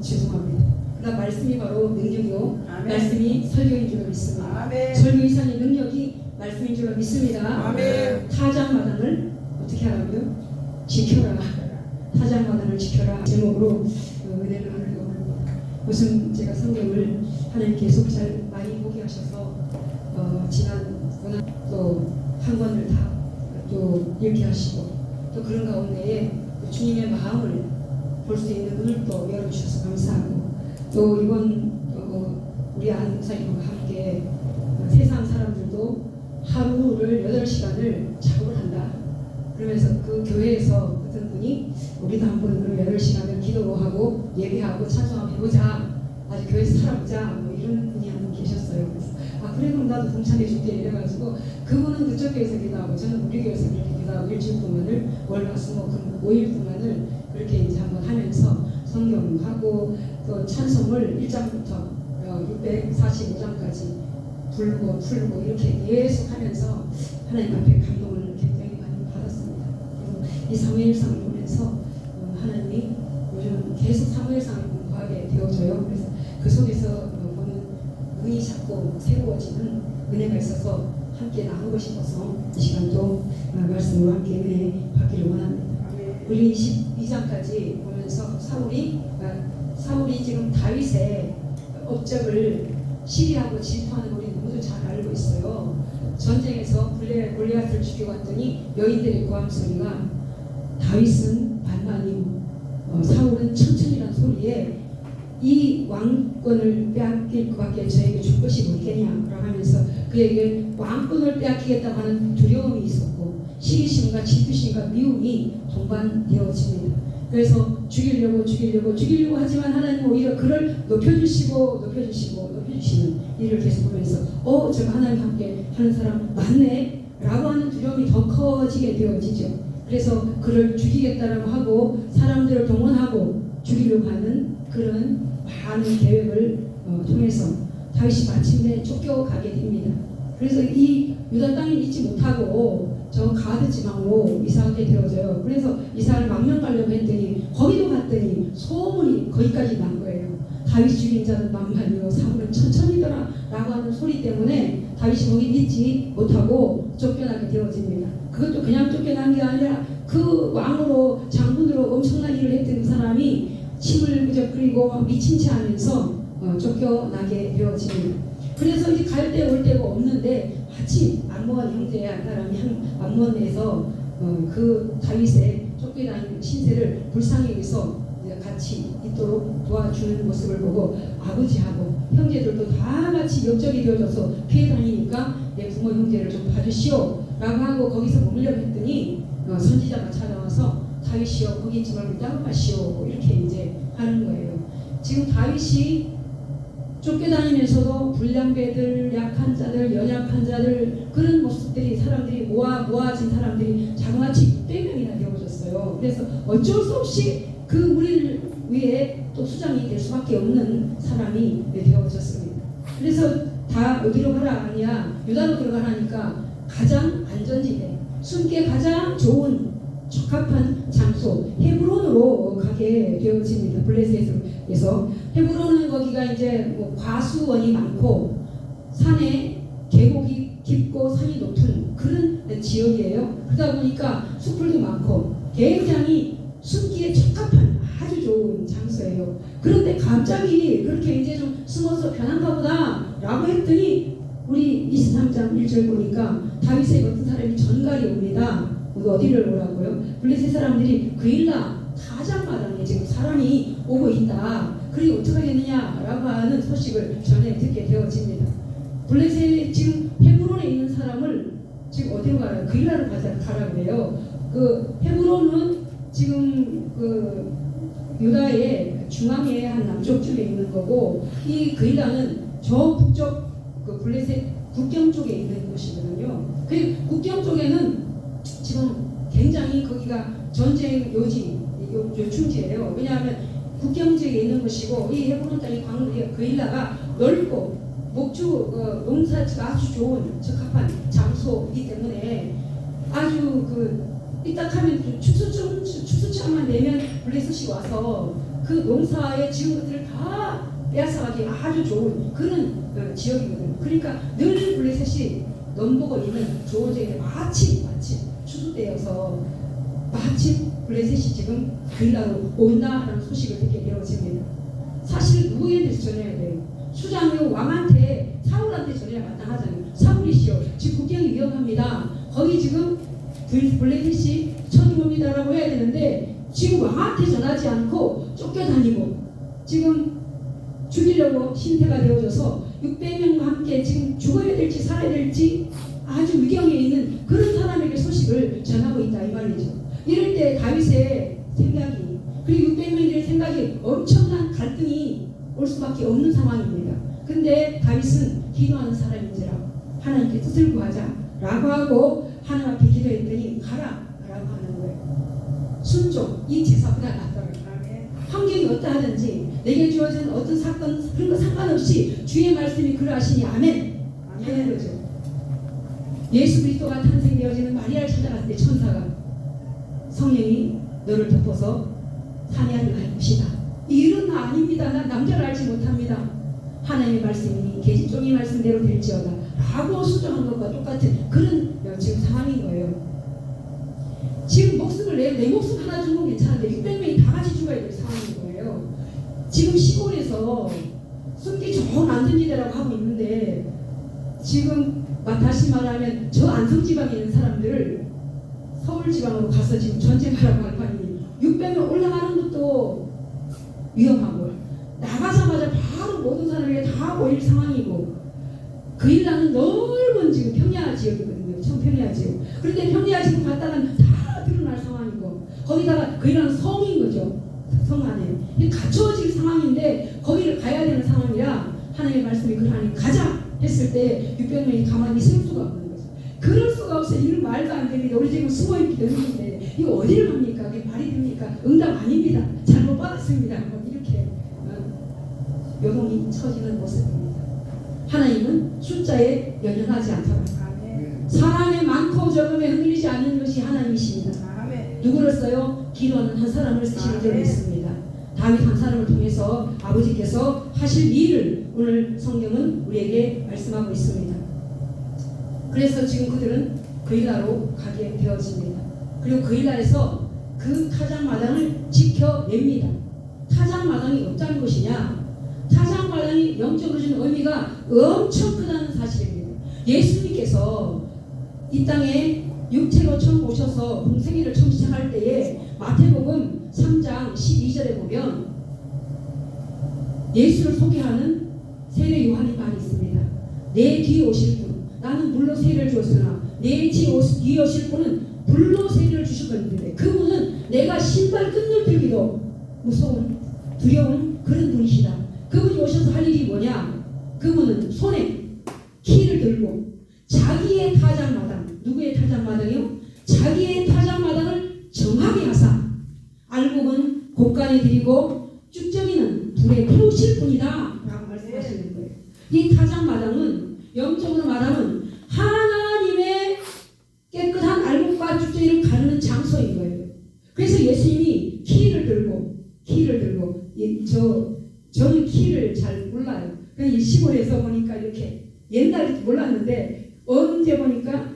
죄송합니다. 그러나 말씀이 바로 능력이요. 아멘. 말씀이 설교인 줄 믿습니다. 아멘. 설교 이상의 능력이 말씀인 줄 믿습니다. 아멘. 타작마당을 어떻게 하라고요? 지켜라. 타작마당을 지켜라. 제목으로 은혜를 나누려고 합니다. 무슨 제가 성경을 하나님 계속 잘 많이 보게 하셔서 지난 또 한 권을 다 또 읽게 하시고 또 그런 가운데에 주님의 마음을 볼 수 있는 눈을 또 열어주셔서 감사하고 또 이번 우리 안 목사님과 함께 세상 사람들도 하루를 8시간을 작업을 한다. 그러면서 그 교회에서 어떤 분이 우리도 한번 그럼 8시간을 기도하고 예배하고 찬송하고 해보자. 아주 교회에서 살아보자. 뭐 이런 분이 한 분 계셨어요. 그래서 그래 그럼 나도 동참해 줄게 이래가지고 그분은 그쪽 교회에서 기도하고 저는 우리 교회에서 그렇게 기도하고 일주일 동안을 월화수목 5일 동안을 그렇게 이제 한번 하면서 성경하고 또 찬송을 1장부터 645장까지 불고 풀고 이렇게 계속 하면서 하나님 앞에 감동을 굉장히 많이 받았습니다. 그래서 이 사무엘상을 보면서 하나님이 요즘 계속 사무엘상을 공부하게 되어져요. 그래서 그 속에서 보는 눈이 자꾸 새로워지는 은혜가 있어서 함께 나누고 싶어서 이 시간도 말씀으로 함께 은혜 받기를 원합니다. 우리 22장까지 보면서 사울이 지금 다윗의 업적을 시기하고 질투하는 우리 모두 잘 알고 있어요. 전쟁에서 골리앗을 죽이고 왔더니 여인들의 고함 소리가 다윗은 반만이고 사울은 천천히라는 소리에 이 왕권을 빼앗길 것 밖에 저에게 줄 것이 뭐겠냐라고 하면서 그에게 왕권을 빼앗기겠다고 하는 두려움이 있었고 시기심과 질투심과 미움이 동반되어집니다. 그래서 죽이려고 하지만 하나님은 오히려 그를 높여주시는 일을 계속 보면서 제가 하나님과 함께 하는 사람 맞네 라고 하는 두려움이 더 커지게 되어지죠. 그래서 그를 죽이겠다라고 하고 사람들을 동원하고 죽이려고 하는 그런 많은 계획을 통해서 다윗이 마침내 쫓겨가게 됩니다. 그래서 이 유다 땅에 있지 못하고 저 가드 지방으로 이사하게 되어져요. 그래서 이사를 망명 가려고 했더니 거기도 갔더니 소문이 거기까지 난 거예요. 다윗 죽인 자는 만만이요 사울은 천천히더라 라고 하는 소리 때문에 다윗이 거기 있지 못하고 쫓겨나게 되어집니다. 그것도 그냥 쫓겨난 게 아니라 그 왕으로 장군으로 엄청난 일을 했던 그 사람이 침을 부적거리고 미친 채 하면서 쫓겨나게 되어집니다. 그래서 이제 갈 데 올 데가 없는데 마치 암몬 형제의 한 사람이 암몬에서 그 다윗의 쫓겨다니는 신세를 불쌍히 여기서 같이 있도록 도와주는 모습을 보고 아버지하고 형제들도 다 같이 역적이 되어져서 피해 다니니까 내 부모 형제를 좀 봐주시오 라고 하고 거기서 머물려고 했더니 선지자가 찾아와서 다윗이여 거기 있지 말고 따라가시오 이렇게 이제 하는 거예요. 지금 다윗이 쫓겨다니면서도 불량배들, 약한 자들, 연약한 자들 그런 모습들이 사람들이 모아진 사람들이 자그마치 600명이나 되어졌어요. 그래서 어쩔 수 없이 그 우리를 위해 또 수장이 될 수밖에 없는 사람이 되어졌습니다. 그래서 다 어디로 가라 하냐 유다로 들어가라니까 가장 안전지대, 숨기 가장 좋은 적합한 장소 헤브론으로 가게 되어집니다. 블레셋에서 헤브론은 거기가 이제 과수원이 많고 산에 계곡이 깊고 산이 높은 그런 지역이에요. 그러다 보니까 숲풀도 많고 굉장히 숨기에 적합한 아주 좋은 장소예요. 그런데 갑자기 그렇게 이제 좀 숨어서 편한가 보다 라고 했더니 우리 23장 1절 보니까 다윗의 어떤 사람이 전갈이 옵니다. 어디를 오라고요? 블레셋 사람들이 그일라 타작마당에 지금 사람이 오고 있다. 그리고 어떻게 하겠느냐라고 하는 소식을 전해 듣게 되어집니다. 블레셋 지금 헤브론에 있는 사람을 지금 어디로 가라? 그일라로 가라고 해요. 그 헤브론은 지금 그 유다의 중앙에 한 남쪽 쪽에 있는 거고 이 그일라는 저 북쪽 그 블레셋 국경 쪽에 있는 곳이거든요. 그 국경 쪽에는 지금 굉장히 거기가 전쟁 요충지예요. 왜냐하면 국경 지역에 있는 것이고 이 헤브론 땅이 그일라가 넓고 농사지가 아주 좋은 적합한 장소이기 때문에 아주 삐딱하면 축소처만 내면 블레셋이 와서 그 농사에 지은 것들을 다 빼앗아가기 아주 좋은 그런 지역이거든요. 그러니까 늘 블레셋이 넘보고 있는 조지에 마침 추수 때여서 마침 블레셋이 지금 길라로 온다라는 소식을 듣게 되어집니다. 사실 누구에게 전해야 돼요? 수장이요 왕한테 사울한테 전해야 마땅하잖아요. 사울이시여 지금 국경이 위험합니다. 거기 지금 블레셋이 쳐들어옵니다라고 해야 되는데 지금 왕한테 전하지 않고 쫓겨다니고 지금 죽이려고 신태가 되어져서 600명과 함께 지금 죽어야 될지 살아야 될지 아주 위경에 있는 그런 사람에게 소식을 전하고 있다 이 말이죠. 이럴 때 다윗의 생각이 그리고 600명들의 생각이 엄청난 갈등이 올 수밖에 없는 상황입니다. 근데 다윗은 기도하는 사람인지라 하나님께 뜻을 구하자 라고 하고 하나님 앞에 기도했더니 가라 라고 하는 거예요. 순종 이 제사보다 낫더라고요. 환경이 어떠하든지 내게 주어진 어떤 사건 그런 거 상관없이 주의 말씀이 그러하시니 아멘 하는 거죠. 예수 그리스도가 탄생되어지는 마리아를 찾아갔을 때 천사가 성령이 너를 덮어서 사내아를 낳을 것이다. 이런 나 아닙니다. 난 남자를 알지 못합니다. 하나님의 말씀이 계시종이 말씀대로 될지어다 라고 수정한 것과 똑같은 그런 지금 상황인 거예요. 지금 목숨을 내 목숨 하나 주면 괜찮은데 600명이 다 같이 죽어야 될 상황인 거예요. 지금 시골에서 숨기 좋은 안전지대라고 하고 있는데 지금 다시 말하면 저 안성지방에 있는 사람들을 서울지방으로 가서 지금 전쟁하라고 할 거 아니에요. 600명 올라가는 것도 위험하고 나가자마자 바로 모든 사람에게 다 모일 상황이고 그일라는 넓은 지금 평야 지역이거든요. 청평야 지역. 그런데 평야 지역 갔다가 다 드러날 상황이고 거기다가 그일라는 성인 거죠. 성 안에 갇혀질 상황인데 거기를 가야 되는 상황이라 하나님의 말씀이 그러하니 가자 했을 때 600명이 가만히 있을 수가 없는 거죠. 그럴 수가 없어. 이런 말도 안 됩니다. 우리 지금 숨어있기도 했는데 이거 어디를 갑니까? 이게 말이 됩니까? 응답 아닙니다. 잘못 받았습니다. 이렇게 요동이 처지는 모습입니다. 하나님은 숫자에 연연하지 않더라. 사람의 많고 적음에 흔들리지 않는 것이 하나님이십니다. 누구로서요? 기도하는 한 사람을 쓰시는 적이 있습니다. 다윗 한 사람을 통해서 아버지께서 하실 일을 오늘 성경은 우리에게 말씀하고 있습니다. 그래서 지금 그들은 그일라로 가게 되어집니다. 그리고 그일라에서 그 타작마당을 지켜냅니다. 타작마당이 없다는 것이냐? 타작마당이 영적으로 주는 의미가 엄청 크다는 사실입니다. 예수님께서 이 땅에 육체로 처음 오셔서 공생애를 처음 시작할 때에 마태복음 3장 12절에 보면 예수를 소개하는 세례 요한이 말이 있습니다. 내 뒤에 오실 분, 나는 물로 세례를 주었으나 내 뒤에 오실 분은 불로 세례를 주실 건데 그분은 내가 신발 끈을 들기도 무서운 두려운 그런 분이시다. 그분이 오셔서 할 일이 뭐냐? 그분은 손에 키를 들고 자기의 타작마당, 누구의 타작마당이요? 자기의 타작마당을 정하게 하사 알곡은 곳간에 드리고 쭉정이는 불에 태우실 분이다 라고 말씀하시는 거예요. 이 타작마당은 영적으로 말하면 하나님의 깨끗한 알곡과 쭉정이를 가르는 장소인 거예요. 그래서 예수님이 키를 들고 저는 키를 잘 몰라요. 그냥 시골에서 보니까 이렇게 옛날에 몰랐는데 언제 보니까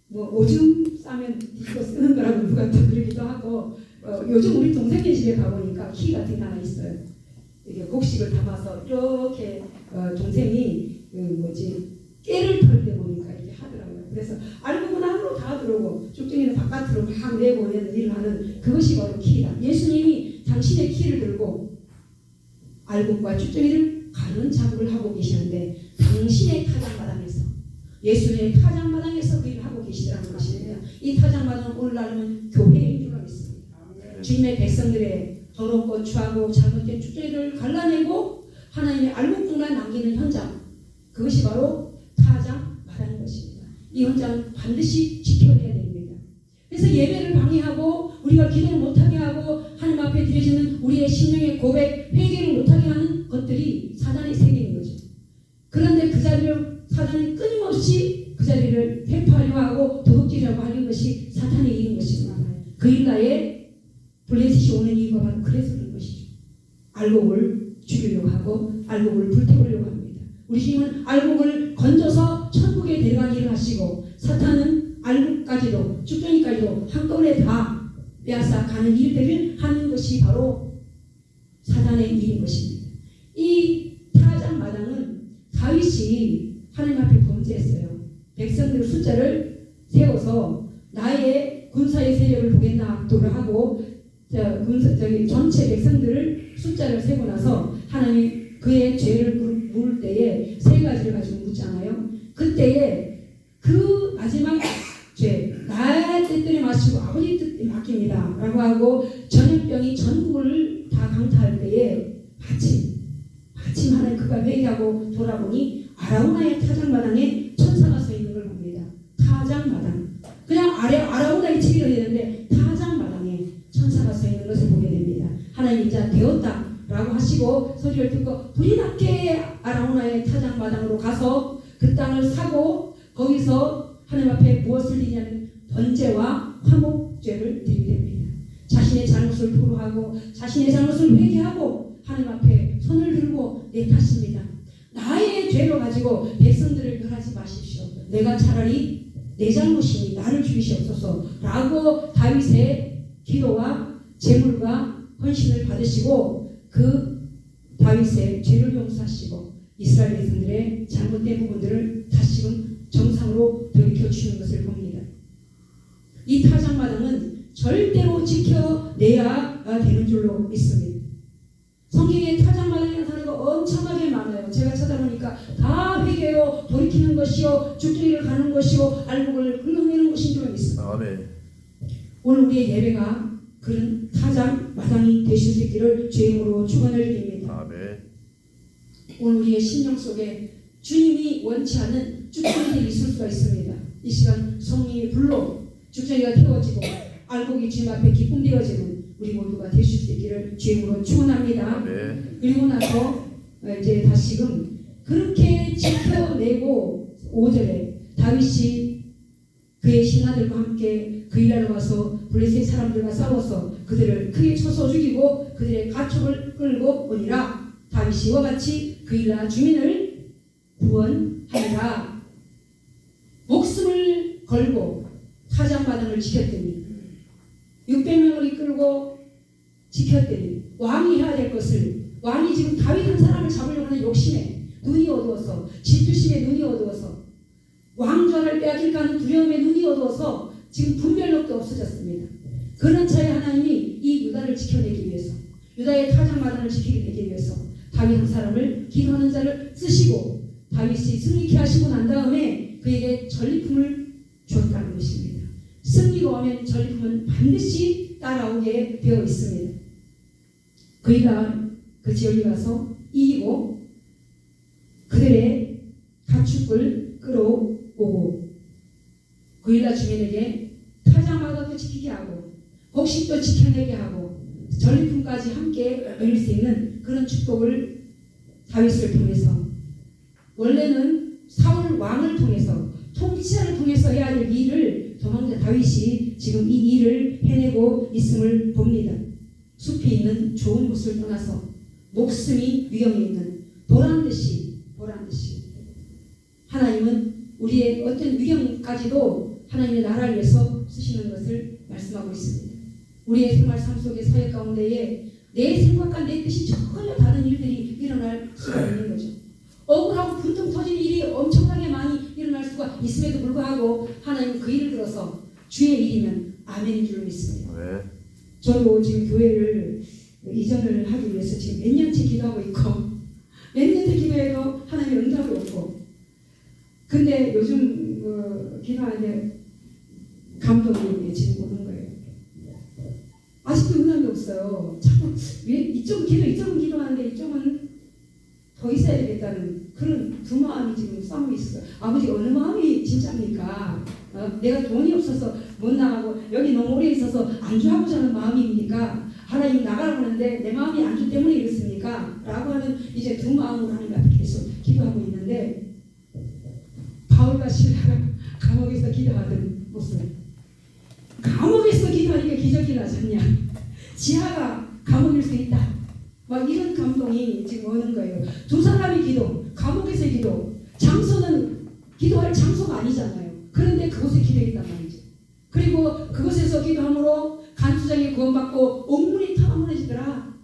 뭐 오줌 싸면 이거 쓰는 거라고 누가 또 그러기도 하고 요즘 우리 동생네 집에 가보니까 키 같은 게 하나 있어요. 이게 곡식을 담아서 이렇게 동생이 깨를 털 때 보니까 이렇게 하더라고요. 그래서 알고는 안으로 다 들어오고 쭉정이는 바깥으로 막 내보내는 일을 하는 그것이 바로 키다. 예수님이 당신의 키를 들고 알곡과 쭉정이를 가르는 작업을 하고 계시는데 당신의 타작마당에서 예수님의 타작마당에서 그 일을 하고 계시더라는 것입니다. 이 타작마당은 오늘날은 교회인 줄 알겠습니다. 주님의 백성들의 더럽고 추하고 잘못된 쭉정이를 갈라내고 하나님의 알곡분만 남기는 현장, 그것이 바로 타작마당인 것입니다. 이 현장은 반드시 지켜내야 됩니다. 그래서 예배를 방해하고 우리가 기도를 못하게 하고 하나님 앞에 드려지는 우리의 심령의 고백, 회개를 못하게 하는 것들이 사단의 세계인 거죠. 그런데 그 자리를 사단이 끊임없이 그 자리를 회파하려 하고 도둑질하려고 하는 것이 사탄의 일인 것입니다. 그 일나에 블레셋이 오는 이유가 바로 그래서 그런 것이죠. 알곡을 죽이려고 하고 알곡을 불태우려고 합니다. 우리 주님은 알곡을 건져서 천국에 데려가는 일을 하시고 사탄은 알곡까지도 쭉정이까지도 한꺼번에 다 빼앗아 가는 일들을 하는 것이 바로 사단의 일인 것입니다. 이 타작 마당은 다윗이 하나님 앞에 범죄했어요. 백성들 숫자를 세워서 나의 군사의 세력을 보겠나 악도를 하고 전체 백성들을 숫자를 세고 나서 하나님이 그의 죄를 물을 때에 세 가지를 가지고 묻잖아요. 그때에 그 마지막 죄, 나의 뜻대로 마시고 아버지 뜻에 맡깁니다 라고 하고 전염병이 전국을 다 강타할 때에 마침 하나님 그가 회개하고 돌아보니 아라우나의 타작마당에 천사가 서 있는 걸 봅니다. 타작마당. 그냥 아라우나의 집이라 되는데 타작마당에 천사가 서 있는 것을 보게 됩니다. 하나님 이제 되었다 라고 하시고 소리를 듣고 불이 났게 아라우나의 타작마당으로 가서 그 땅을 사고 거기서 하나님 앞에 무엇을 드리냐면 번제와 화목제를 드리게 됩니다. 자신의 잘못을 토로하고 자신의 잘못을 회개하고 하나님 앞에 손을 들고 내 탓입니다. 나의 죄로 가지고 백성들을 멸하지 마십시오. 내가 차라리 내 잘못이니 나를 죽이시옵소서 라고 다윗의 기도와 제물과 헌신을 받으시고 그 다윗의 죄를 용서하시고 이스라엘 백성들의 잘못된 부분들을 다시금 정상으로 돌이켜주시는 것을 봅니다. 이 타작마당은 절대로 지켜내야 되는 줄로 믿습니다. 성경에 타작마당이라는 단어가 엄청나게 많아요. 제가 찾아보니까 다 회개요, 돌이키는 것이요, 죽기를 가는 것이요, 알곡을 흘러내는 것인 줄 믿습니다. 아멘. 오늘 우리의 예배가 그런 타작마당이 되실 수 있기를 주임으로 축원을 드립니다. 아멘. 오늘 우리의 심령 속에 주님이 원치 않은 쭉정이들이 있을 수가 있습니다. 이 시간 성령의 불로 쭉정이가 태워지고 알곡이 주님 앞에 기쁨 되어지는 우리 모두가 되실 수 있기를 주임으로 축원합니다. 아멘. 그리고 나서 이제 다시금 그렇게 지켜내고 5절에 다윗이 그의 신하들과 함께 그 일하러 가서 블레셋 사람들과 싸워서 그들을 크게 쳐서 죽이고 그들의 가축을 끌고 오니라. 다윗이 이와 같이 그 일나 주민을 구원하리라. 목숨을 걸고 타작마당을 지켰더니 600명을 이끌고 지켰더니 왕이 해야 될 것을 왕이 지금 다윗 한 사람을 잡으려고 하는 욕심에 눈이 어두워서 질투심에 눈이 어두워서 왕좌를 빼앗길까 하는 두려움에 눈이 어두워서 지금 분별력도 없어졌습니다. 그런 차에 하나님이 이 유다를 지켜내기 위해서 유다의 타작마당을 지키기 위해서 다윗 한 사람을 기도하는 자를 쓰시고 다윗이 승리케 하시고 난 다음에 그에게 전리품을 주었다는 것입니다. 승리가 오면 전리품은 반드시 따라오게 되어 있습니다. 그이가 그 지역에 가서 이기고 그들의 가축을 끌어오고 그이가 주민에게 타작마당도 지키게 하고 곡식도 지켜내게 하고 전리품까지 함께 누릴 수 있는 그런 축복을 다윗을 통해서 원래는 사울 왕을 통해서 통치자를 통해서 해야 될 일을 도망자 다윗이 지금 이 일을 해내고 있음을 봅니다. 숲이 있는 좋은 곳을 떠나서 목숨이 위험에 있는 보란듯이 하나님은 우리의 어떤 위험까지도 하나님의 나라를 위해서 쓰시는 것을 말씀하고 있습니다. 우리의 생활 삶 속의 사역 가운데에 내 생각과 내 뜻이 전혀 다른 일들이 일어날 수가 있는 거죠. 억울하고 분통 터진 일이 엄청나게 많이 일어날 수가 있음에도 불구하고 하나님은 그 일을 들어서 주의 일이면 아멘인 줄 믿습니다. 네. 저도 지금 교회를 이전을 하기 위해서 지금 몇 년째 기도하고 있고 몇 년째 기도해도 하나님의 응답이 없고 근데 요즘 기도하는데 감동이 지금 오는 거예요. 아직도 응답이 없어요. 자꾸 이쪽은 기도하는데 이쪽은 더 있어야 되겠다는 그런 두 마음이 지금 싸움이 있어요. 아버지 어느 마음이 진짜입니까? 내가 돈이 없어서 못 나가고 여기 너무 오래 있어서 안주하고자 하는 마음입니까? 하나님 나가라고 하는데 내 마음이 안주 때문에 이렇습니까? 라고 하는 이제 두 마음으로 하나님 앞에 계속 기도하고 있는데 바울과 실라가 감옥에서 기도하던 모습 감옥에서 기도하니까 기적이 나잖냐 지하가 감옥일 수 있다 막 이런 마음이 지금 오는 거예요. 두 사람의 기도, 감옥에서의 기도, 장소는 기도할 장소가 아니잖아요. 그런데 그곳에 기도했단 말이죠. 그리고 그곳에서 기도함으로 간수장이 구원받고 옥문이 다 무너지더라.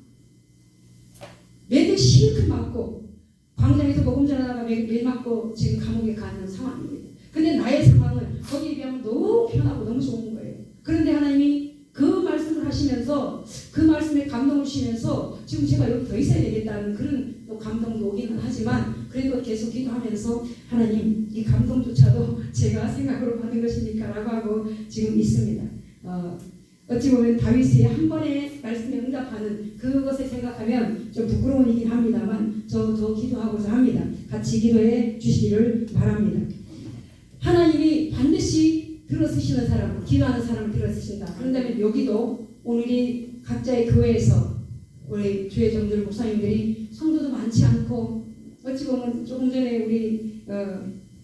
매들 실컷 맞고 광장에서 복음 전하다가 매 맞고 지금 감옥에 가는 상황입니다. 근데 나의 상황은 거기에 비하면 너무 편하고 너무 좋은 거예요. 그런데 하나님이 그 말씀을 하시면서 그 말씀에 감동을 주시면서 지금 제가 여기 더 있어야 되겠다는 그런 또 감동도 오기는 하지만 그래도 계속 기도하면서 하나님 이 감동조차도 제가 생각으로 받은 것입니까? 라고 하고 지금 있습니다. 어찌 보면 다윗이 한 번의 말씀에 응답하는 그것을 생각하면 좀 부끄러운 일이긴 합니다만 저 기도하고자 합니다. 같이 기도해 주시기를 바랍니다. 하나님이 반드시 들어쓰시는 사람, 기도하는 사람을 들어쓰신다. 그런다면 여기도 오늘이 각자의 교회에서 우리 주의 종들 목사님들이 성도도 많지 않고 어찌 보면 조금 전에 우리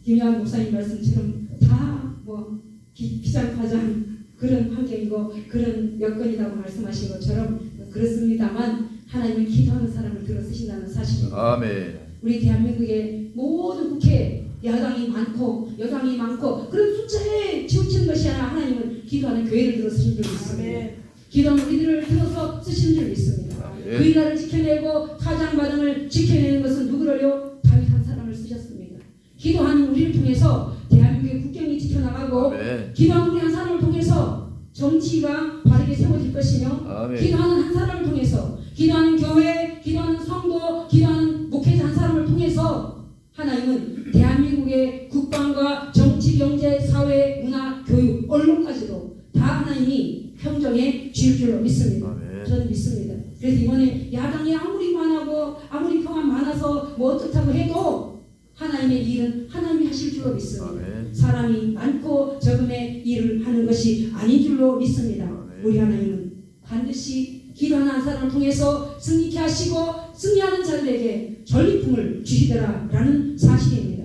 김여한 목사님 말씀처럼 다 뭐 비장파장 그런 환경이고 그런 여건이라고 말씀하신 것처럼 그렇습니다만 하나님은 기도하는 사람을 들어쓰신다는 사실입니다. 아멘. 우리 대한민국의 모든 국회 야당이 많고 여당이 많고 그런 숫자에 치우치는 것이 아니라 하나님은 기도하는 교회를 들어 쓰신 줄 믿습니다. 기도하는 우리들을 들어서 쓰시는 줄 믿습니다. 그 나라를 지켜내고 타장마당을 지켜내는 것은 누구를요? 다윗 한 사람을 쓰셨습니다. 기도하는 우리를 통해서 대한민국의 국경이 지켜나가고 기도하는 우리 한 사람을 통해서 정치가 바르게 세워질 것이며 기도하는 한 사람을 통해서 기도하는 교회, 기도하는 성도, 기도하는 목회자 한 사람을 통해서 하나님은 대한민국의 국방과 정치, 경제, 사회, 문화, 교육, 언론까지도 다 하나님이 평정해 주실 줄로 믿습니다. 저는 믿습니다. 그래서 이번에 야당이 아무리 많아고 아무리 표가 많아서 뭐 어떻다고 해도 하나님의 일은 하나님이 하실 줄로 믿습니다. 사람이 많고 적음의 일을 하는 것이 아닌 줄로 믿습니다. 우리 하나님은 반드시 기도하는 사람을 통해서 승리케 하시고 승리하는 자들에게 전리품을 주시더라 라는 사실입니다.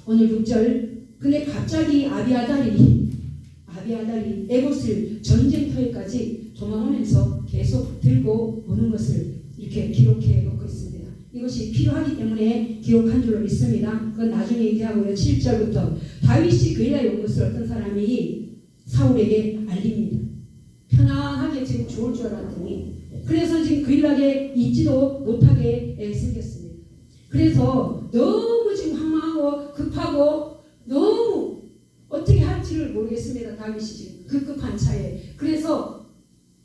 오늘 6절 근데 갑자기 아비아달이 에봇을 전쟁터에까지 도망하면서 계속 들고 오는 것을 이렇게 기록해 놓고 있습니다. 이것이 필요하기 때문에 기록한 줄로 믿습니다. 그건 나중에 얘기하고요. 7절부터 다윗이 그일라에 온 것을 어떤 사람이 사울에게 알립니다. 편안하게 지금 좋을 줄 알았더니 그래서 지금 그일라에 있지도 못하게 생겼습니다. 그래서 너무 지금 황망하고 급하고 너무 어떻게 할지를 모르겠습니다. 다윗이 지금 급급한 차에 그래서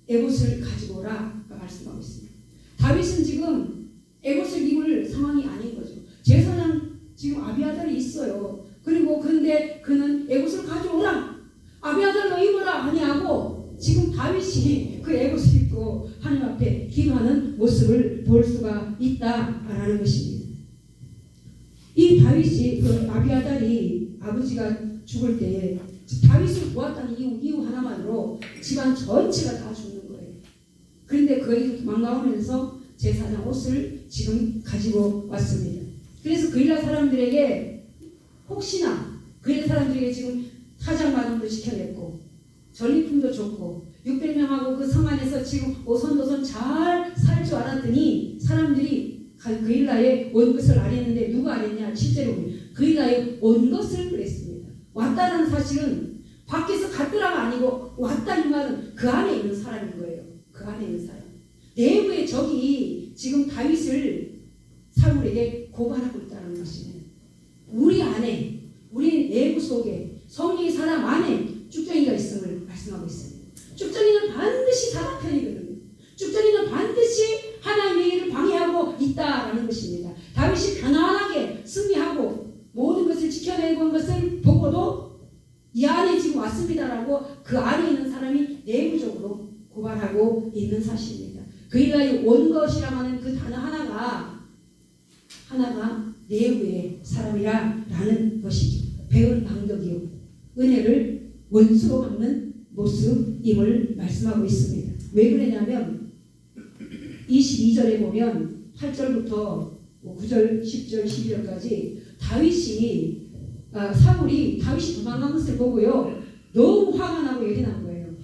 에봇을 가지고 오라 말씀하고 있습니다. 다윗은 지금 에봇을 입을 상황이 아닌 거죠. 제사장 지금 아비아달이 있어요. 그리고 그런데 그는 에봇을 가져오라 아비아달로 입어라 아니하고 지금 다윗이 그 에봇을 입고 하나님 앞에 기도하는 모습을 볼 수가 있다라는 것입니다. 이 다윗이 그 아비아달이 아버지가 죽을 때에 다윗을 보았다는 이유 하나만으로 집안 전체가 다 죽는 거예요. 그런데 그에게 도망가오면서 제사장 옷을 지금 가지고 왔습니다. 그래서 그일라 사람들에게 혹시나 그일라 사람들에게 지금 타작마당도 지켜냈고 전리품도 줬고 600명하고 그 성 안에서 지금 오손도손 잘 살 줄 알았더니 사람들이 그일라에 온 것을 알았는데 누가 알았냐? 실제로 그일라에 온 것을 그랬습니다. 왔다는 사실은 밖에서 갔더라가 아니고 왔다 이 말은 그 안에 있는 사람인 거예요. 그 안에 있는 사람. 내부의 적이 지금 다윗을 사울에게 고발하고 있다는 것이네요. 우리 안에, 우리 내부 속에 성령의 사람 안에 쭉정이가 있음을 말씀하고 있습니다. 쭉정이는 반드시 사람 편이거든요. 쭉정이는 반드시 하나님의 일을 방해하고 있다라는 것입니다. 다윗이 편안하게 승리하고 모든 것을 지켜내고 한 것을 보고도 이 안에 지금 왔습니다라고 그 안에 있는 사람이 내부적으로 고발하고 있는 사실입니다. 그일라에 온 것이라고 하는 그 단어 하나가 내부의 사람이라는 것이죠. 배은 방덕이요 은혜를 원수로 갚는 모습임을 말씀하고 있습니다. 왜 그러냐면 22절에 보면 8절부터 9절, 10절, 11절까지 사울이 다윗이 도망간 것을 보고요 너무 화가 나고 열이 난 거예요.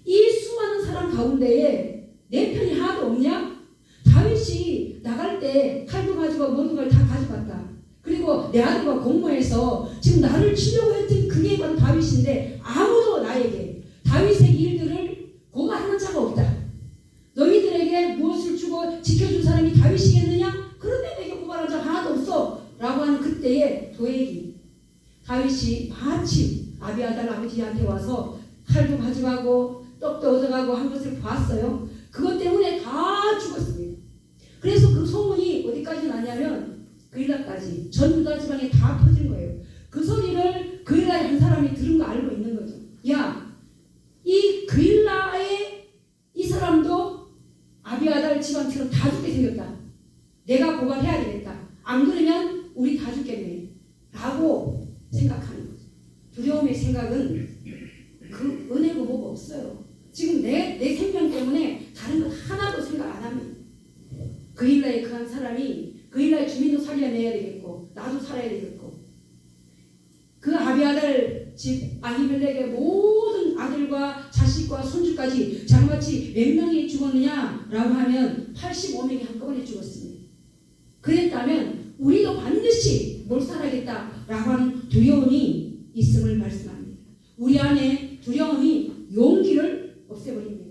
이 수많은 사람 가운데에 내 편이 하나도 없냐? 다윗이 때 칼도 가지고 모든 걸 다 가져갔다. 그리고 내 아들과 공모해서 지금 나를 치려고 했던 그게 바로 다윗인데 아무도 나에게 다윗의 일들을 고발하는 자가 없다. 너희들에게 무엇을 주고 지켜준 사람이 다윗이겠느냐? 그런데 내게 고발한 자가 하나도 없어 라고 하는 그때의 도액이 다윗이 마침 아비아달 아버지한테 와서 칼도 가져가고 떡도 얻어가고 한 것을 봤어요. 그것 때문에 다 죽었습니다. 그래서 그 소문이 어디까지 나냐면 그일라까지 전 유다 지방에 다 퍼진 거예요. 그 소리를 그일라의 한 사람이 들은 거 알고 있는 거죠. 야, 이 그일라의 이 사람도 아비아달 집안처럼 다 죽게 생겼다. 내가 고발해야 되겠다. 안 그러면 우리 다 죽겠네 라고 생각하는 거죠. 두려움의 생각은 그 은혜고 뭐가 없어요. 지금 내 생명 때문에 다른 건 하나도 생각 안 합니다. 그일라의 그 한 사람이 그일라의 주민도 살려내야 되겠고 나도 살아야 되겠고 그 아비아달 집 아히멜렉의 모든 아들과 자식과 손주까지 장마치 몇 명이 죽었느냐라고 하면 85명이 한꺼번에 죽었습니다. 그랬다면 우리도 반드시 몰살하겠다라고 하는 두려움이 있음을 말씀합니다. 우리 안에 두려움이 용기를 없애버립니다.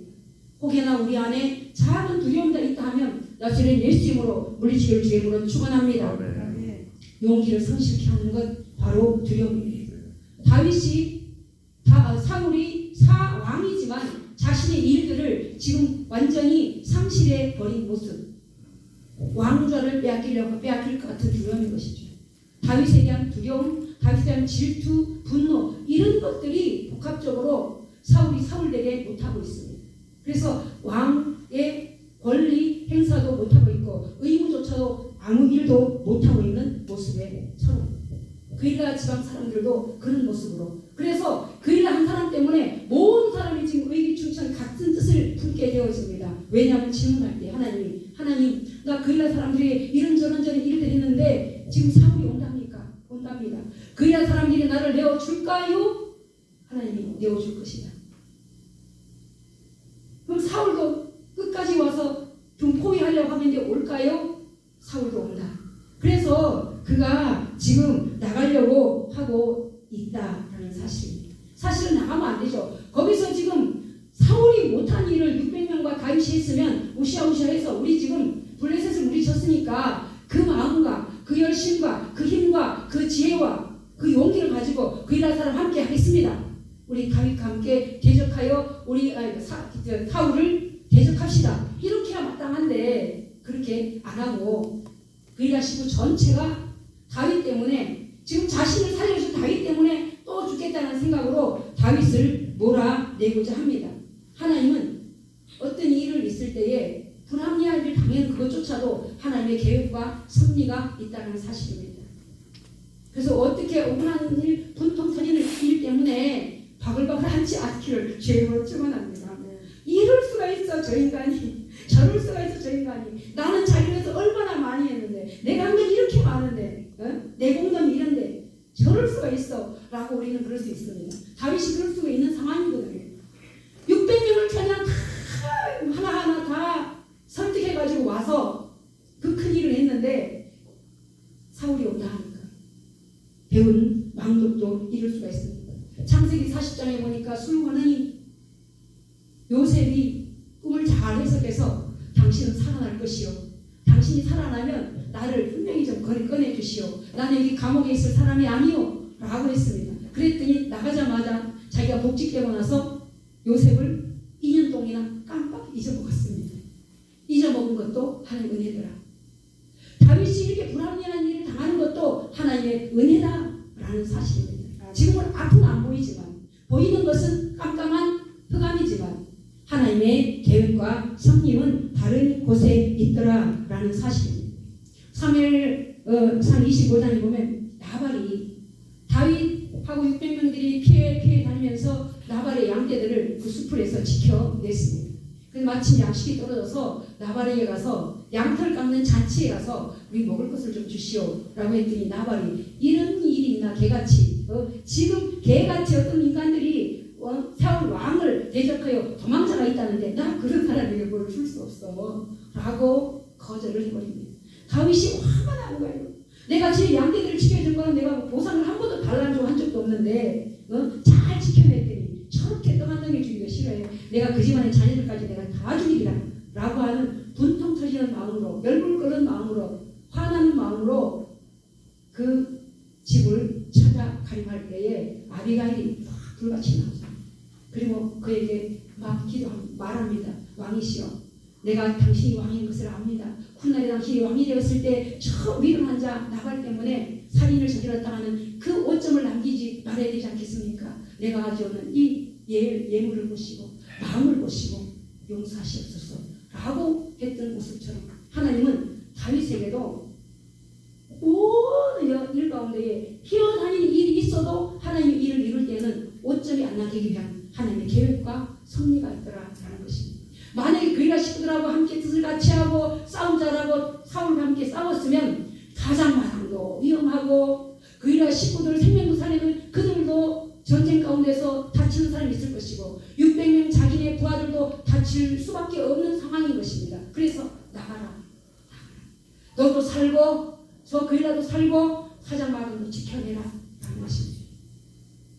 혹여나 우리 안에 작은 두려움이 있다 하면 나중에 예수 이름으로 물리치기를 주의 이름으로 축원합니다. 용기를 성실케 하는 것 바로 두려움입니다. 다윗이 사울이 왕이지만 자신의 일들을 지금 완전히 상실해 버린 모습, 왕좌를 빼앗길 것 같은 두려움인 것이죠. 다윗에 대한 두려움, 다윗에 대한 질투, 분노 이런 것들이 복합적으로 사울이 사울되게 못하고 있습니다. 그래서 왕의 권리 행사도 못하고 있고 의무조차도 아무 일도 못하고 있는 모습에 서로 그일라 지방 사람들도 그런 모습으로 그래서 그일라 한 사람 때문에 모든 사람이 지금 의기충천 같은 뜻을 품게 되어집니다. 왜냐하면 질문할 때 하나님 나 그일라 사람들이 이런저런 일들 했는데 지금 사울이 온답니까? 온답니다. 그일라 사람들이 나를 내어줄까요? 하나님이 내어줄 것이다. 그럼 사울도 끝까지 와서 좀 포위하려고 하는데 올까요? 사울도 온다. 그래서 그가 지금 나가려고 하고 있다라는 사실입니다. 사실은 나가면 안 되죠. 거기서 지금 사울이 못한 일을 600명과 다윗이 했으면 우시아해서 우리 지금 블레셋을 우리 쳤으니까 그 마음과 그 열심과 그 힘과 그 지혜와 그 용기를 가지고 그일라 사람 함께 하겠습니다. 우리 다윗과 함께 대적하여 우리 사울을 대적합시다. 이렇게 해야 마땅한데 그렇게 안 하고 그일라 시부 전체가 다윗 때문에 지금 자신을 살려준 다윗 때문에 또 죽겠다는 생각으로 다윗을 몰아내고자 합니다. 하나님은 어떤 일을 있을 때에 불합리한 일 당연 그것조차도 하나님의 계획과 섭리가 있다는 사실입니다. 그래서 어떻게 억울한 일, 분통 터지는 일 때문에 바글바글 하지 않기를 죄로 축원합니다. 이럴 수가 있어 저 인간이, 저럴 수가 있어 저 인간이. 나는 자기 위해서 얼마나 많이 했는데, 내가 한 건 이렇게 많은데, 내 공덕이 이런데 저럴 수가 있어 라고 우리는 그럴 수 있습니다. 다윗이 그럴 수가 있는 상황이거든요. 600명을 그냥 다 하나하나 다 설득해가지고 와서 그 큰 일을 했는데 사울이 온다 하니까 배운 왕족도 이럴 수가 있습니다. 창세기 40장에 보니까 술관원이 요셉이 꿈을 잘 해석해서 당신은 살아날 것이요, 당신이 살아나면 나를 분명히 좀 꺼내주시오, 나는 여기 감옥에 있을 사람이 아니오 라고 했습니다. 그랬더니 나가자마자 자기가 복직되고 나서 요셉을 2년 동안이나 깜빡 잊어먹었습니다. 잊어먹은 것도 하나님의 은혜더라. 다윗이 이렇게 불합리한 일을 당하는 것도 하나님의 은혜다라는 사실입니다. 지금은 앞은 안 보이지만, 보이는 것은 깜깜한 흑암이지만 하나님의 계획과 섭리는 다른 곳에 있더라라는 사실입니다. 사무엘상 25장에 보면 나발이 다윗하고 600명들이 피해 다니면서 나발의 양떼들을 그 수풀에서 지켜냈습니다. 그래서 마침 양식이 떨어져서 나발에게 가서 양털 깎는 잔치에 가서 우리 먹을 것을 좀 주시오 라고 했더니 나발이 이런 일이 있나 개같이, 지금 개같이 어떤 인간들이 사울 왕을 대적하여 도망자가 있다는데 나 그런 사람에게 뭘 줄 수 없어 라고 거절을 해버립니다. 다윗이 화가 나는 거예요. 내가 제 양떼들을 지켜준 거는 내가 보상을 한 번도 달라는 한 적도 없는데 잘 지켜냈더니 저렇게 떠만덩이 죽이기가 싫어요. 내가 그 집안의 자녀들까지 내가 다 죽이리라 라고 하는 분통 터지는 마음으로, 열불 끓는 마음으로, 화나는 마음으로 그 집을 찾아 가림할 때에 아비가일이 확 불같이 나오죠. 그리고 그에게 막 말합니다. 왕이시여, 내가 당신이 왕인 것을 압니다. 훗날에 당신이 왕이 되었을 때 저 미련한 자 나발 때문에 살인을 저질렀다 하는 그 오점을 남기지 말아야 되지 않겠습니까? 내가 가져오는 이 예물을 보시고 마음을 보시고 용서하시옵소서 라고 했던 모습처럼 하나님은 다윗에게도 모든 일 가운데에 뛰어다니는 일이 있어도 하나님의 일을 이룰 때는 오점이 안 남기기 위한 하나님의 계획과 섭리가 있더라라는 것입니다. 만약에 그이라 식구들하고 함께 뜻을 같이 하고 싸움 잘하고 사울과 함께 싸웠으면 가장마당도 위험하고 그이라 식구들 생명도 살리는 그들도 전쟁 가운데서 다치는 사람이 있을 것이고 600명 자기네 부하들도 다칠 수밖에 없는 상황인 것입니다. 그래서 나가라. 너도 살고 저 그이라도 살고 사장마당도 지켜내라 라는 것입니다.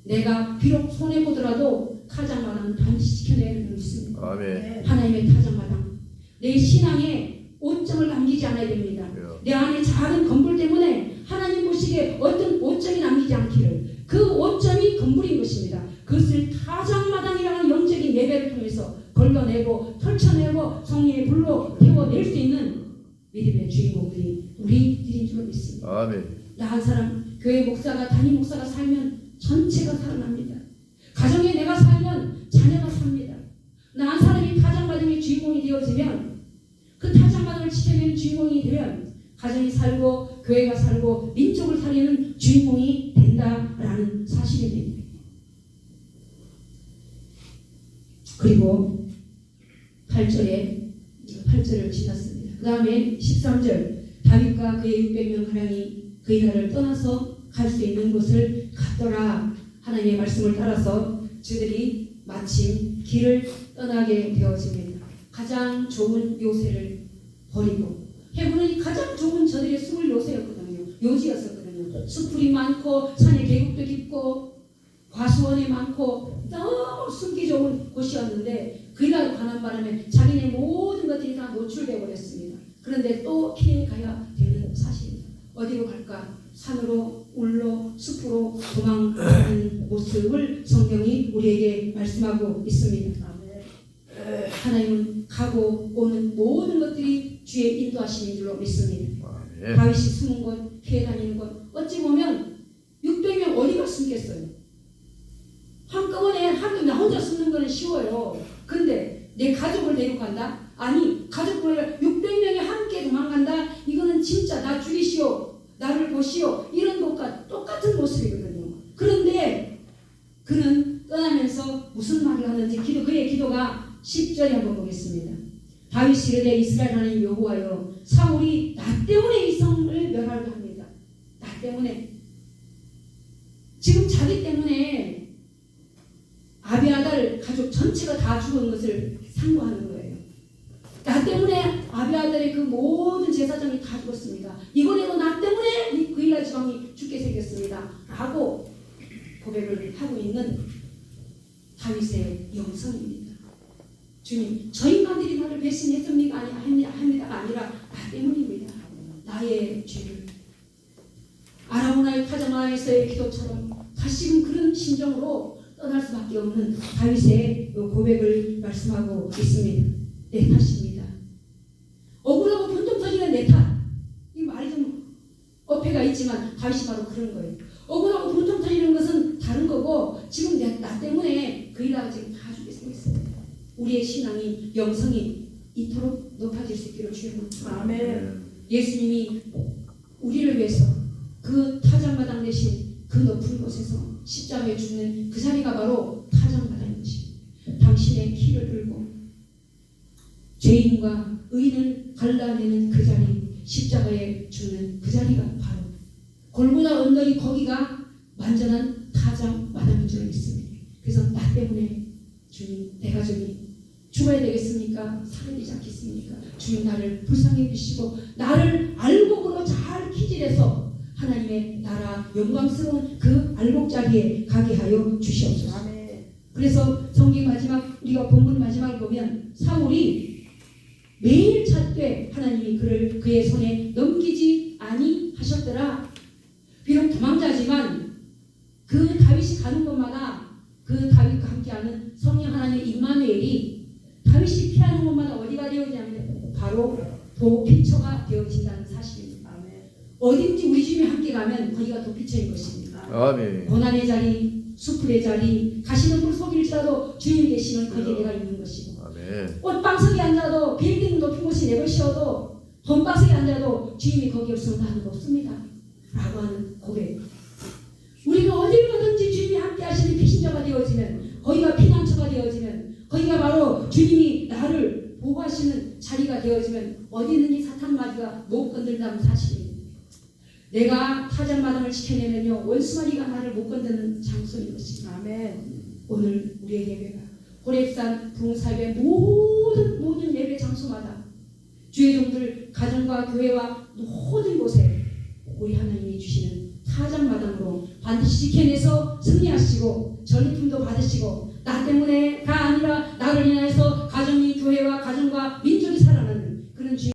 내가 비록 손해보더라도 타작마당은 반드시 지켜내야 믿습니다. 아멘. 하나님의 타작마당, 내 신앙에 오점을 남기지 않아야 됩니다. 내 안에 작은 건물 때문에 하나님 보시기에 어떤 오점이 남기지 않기를, 그 오점이 건물인 것입니다. 그것을 타작마당이라는 영적인 예배를 통해서 걸러내고 펼쳐내고 성령의 불로 태워낼 수 있는 믿음의 주인공들이 우리들인 줄 믿습니다. 아멘. 나 한 사람, 교회 목사가, 담임 목사가 살면 전체가 살아납니다. 가정에 내가 살면 자녀가 삽니다. 나 한 사람이 타작마당의 주인공이 되어지면, 그 타작마당을 지켜내는 주인공이 되면 가정이 살고 교회가 살고 민족을 살리는 주인공이 된다라는 사실입니다. 그리고 8절을 지났습니다. 그 다음에 13절, 다윗과 그의 600명 가량이 그의 나라를 떠나서 갈 수 있는 곳을 갔더라. 하나님의 말씀을 따라서 저들이 마침 길을 떠나게 되어집니다. 가장 좋은 요새를 버리고, 해군은 가장 좋은 저들의 숨을 요새였거든요. 요지였었거든요. 수풀이 많고 산의 계곡도 깊고 과수원이 많고 너무 숨기 좋은 곳이었는데 그날 가는 바람에 자기네 모든 것들이 다 노출되어 버렸습니다. 그런데 또 피해 가야 되는 사실입니다. 어디로 갈까? 산으로, 울로, 숲으로 도망가는 모습을 성경이 우리에게 말씀하고 있습니다. 하나님은 가고 오는 모든 것들이 주의 인도하심인 줄로 믿습니다. 다윗이 숨은 곳, 피해 다니는 곳, 어찌 보면 600명 어디가 숨겠어요? 한꺼번에 나 혼자 숨는 거는 쉬워요. 근데 내 가족을 데리고 간다? 아니, 가족을 600명이 함께 도망간다? 이거는 진짜 나 죽이시오, 나를 보시오, 이런 것과 똑같은 모습이거든요. 그런데 그는 떠나면서 무슨 말을 하는지 그의 기도가 10절에 한번 보겠습니다. 다윗이 이르되 이스라엘 하나님 여호와여, 사울이 나 때문에 이 성을 멸하려 합니다. 나 때문에. 지금 자기 때문에 아비아달 가족 전체가 다 죽은 것을 상고하는 거예요. 나 때문에 아비아달의 그 모든 제사장이 다 죽었습니다. 이번에도 나 때문에 그 일라 지방이 죽게 생겼습니다. 라고 고백을 하고 있는 다윗의 영성입니다. 주님, 저 인간들이 나를 배신했습니까? 합니다가 아니라 나 때문입니다. 나의 죄를. 아라우나의 타작마당에서의 기도처럼 다시금 그런 심정으로 떠날 수밖에 없는 다윗의 고백을 말씀하고 있습니다. 내 탓입니다. 억울하고 분통 터지는 내 탓. 이 말이 좀 어폐가 있지만 다윗이 바로 그런 거예요. 억울하고 분통 터지는 것은 다른 거고, 지금 나 때문에 그 일하가 지금 다 죽게 생겼습니다. 우리의 신앙이, 영성이 이토록 높아질 수 있기를 주의 기도합니다. 아멘. 예수님이 우리를 위해서 그 타작마당 대신 그 높은 곳에서 십자가에 죽는 그 자리가 바로 타작마당인 것입니다. 당신의 키를 들고 죄인과 의인을 갈라내는 그 자리, 십자가에 죽는 그 자리가 바로 골고다 언덕이, 거기가 완전한 타작마당인 줄 믿습니다. 그래서 나 때문에 주님, 내 가족이 죽어야 되겠습니까? 살아야 되지 않겠습니까? 주님, 나를 불쌍히 여기시고 나를 알고 영광스러운 그 알곡 자리에 가게 하여 주시옵소서. 아멘. 그래서 성경 마지막 우리가 본문 마지막을 보면 사울이 매일 찾되 하나님이 그를 그의 손에 넘기지 아니하셨더라. 비록 도망자지만 그 다윗이 가는 곳마다 그 다윗과 함께하는 성령 하나님 임마누엘이 다윗이 피하는 곳마다 어디가 되어지냐면 바로 도피처가 되어진다는 사실입니다. 아멘. 어딘지 우리 주님이 함께 가면 거기가 도피처인 것입니다. 아멘. 고난의 자리, 수풀의 자리, 가시는 물속일지라도 주님 계시면 거기에 내가 있는 것이고, 아멘. 꽃방석에 앉아도 빌딩 높은 곳이 내걸 씌워도 돈방석에 앉아도 주님이 거기 없으면 나는 없습니다 라고 하는 고백. 우리가 어딜 가든지 주님이 함께 하시는 피신자가 되어지면, 거기가 피난처가 되어지면, 거기가 바로 주님이 나를 보호하시는 자리가 되어지면 어디 있는지 사탄마귀가 못 건든다는 사실입니다. 내가 타작마당을 지켜내면요 원수마귀가 나를 못 건드는 장소인 것입니다. 아멘. 오늘 우리의 예배가 호렙산 부흥사의 모든 예배 장소마다 주의 종들 가정과 교회와 모든 곳에 우리 하나님이 주시는 타작마당으로 반드시 지켜내서 승리하시고 전리품도 받으시고 나 때문에가 아니라 나를 인하여서 가정이 교회와 가정과 민족이 살아나는 그런 주님